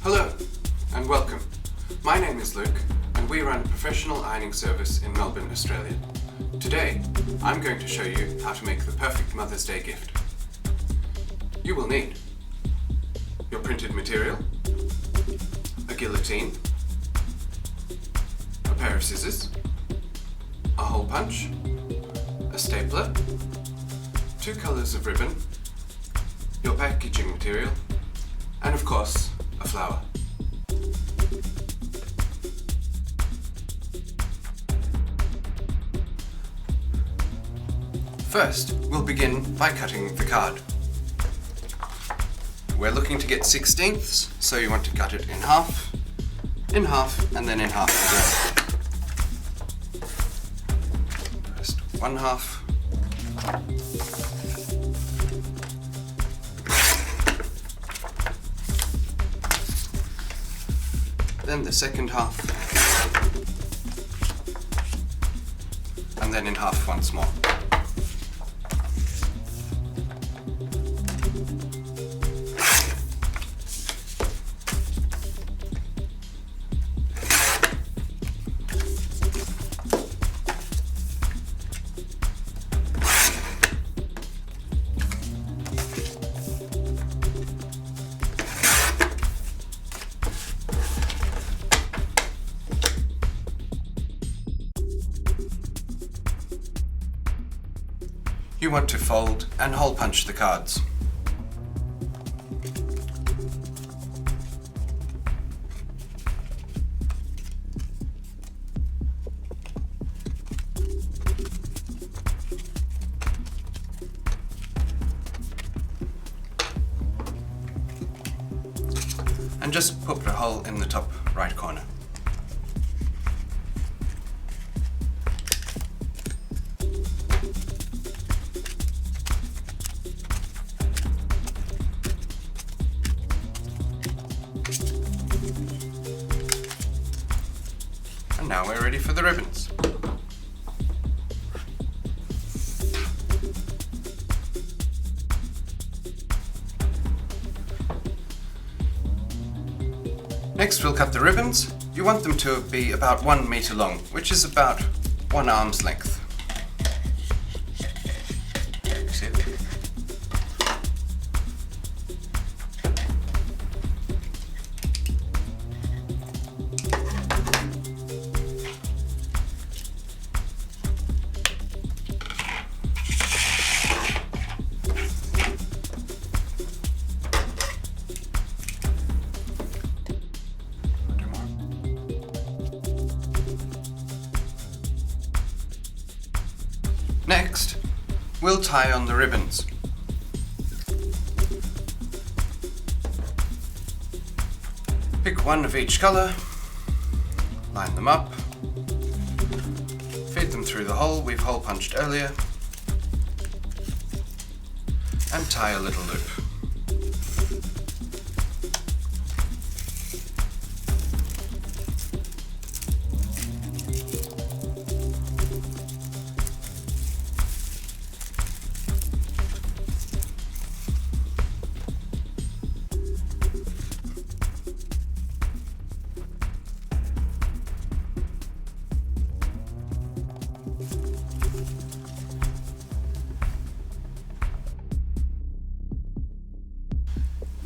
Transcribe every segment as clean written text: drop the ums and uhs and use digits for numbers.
Hello and welcome. My name is Luke and we run a professional ironing service in Melbourne, Australia. Today I'm going to show you how to make the perfect Mother's Day gift. You will need your printed material, a guillotine, a pair of scissors, a hole punch, a stapler, 2 colours of ribbon, your packaging material, and of course a flower. First, we'll begin by cutting the card. We're looking to get 1/16, so you want to cut it in half, and then in half again. First 1/2. Then the second half, and then in half once more. You want to fold and hole punch the cards. And just put a hole in the top right corner. And now we're ready for the ribbons. Next we'll cut the ribbons. You want them to be about 1 meter long, which is about 1 arm's length. Next, we'll tie on the ribbons. Pick one of each colour, line them up, feed them through the hole we've hole punched earlier, and tie a little loop.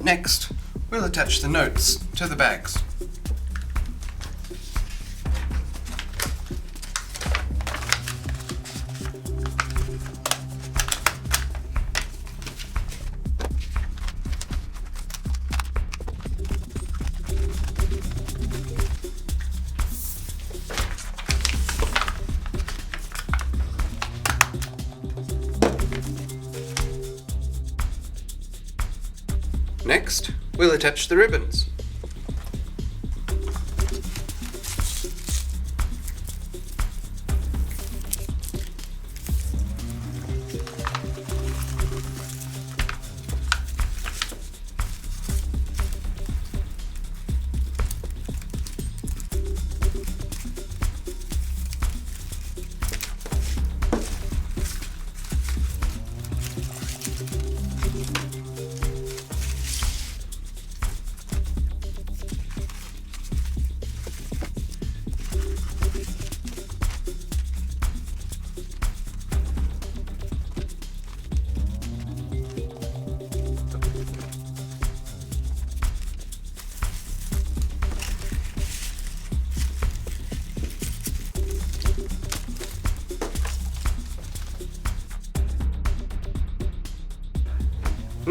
Next, we'll attach the notes to the bags. Next, we'll attach the ribbons.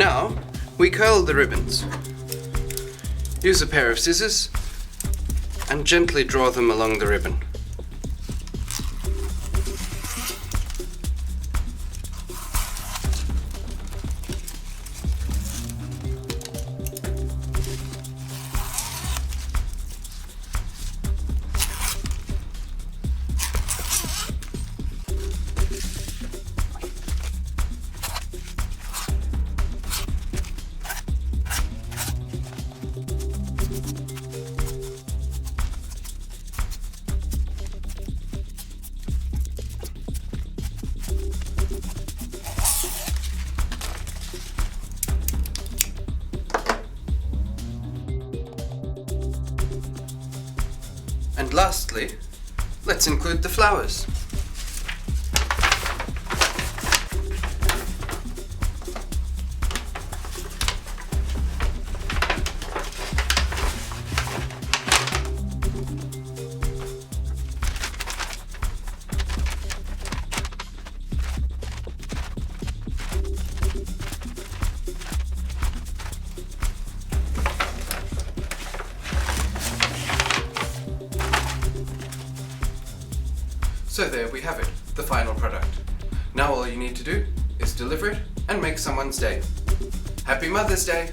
Now, we curl the ribbons. Use a pair of scissors and gently draw them along the ribbon. And lastly, let's include the flowers. So there we have it, the final product. Now all you need to do is deliver it and make someone's day. Happy Mother's Day!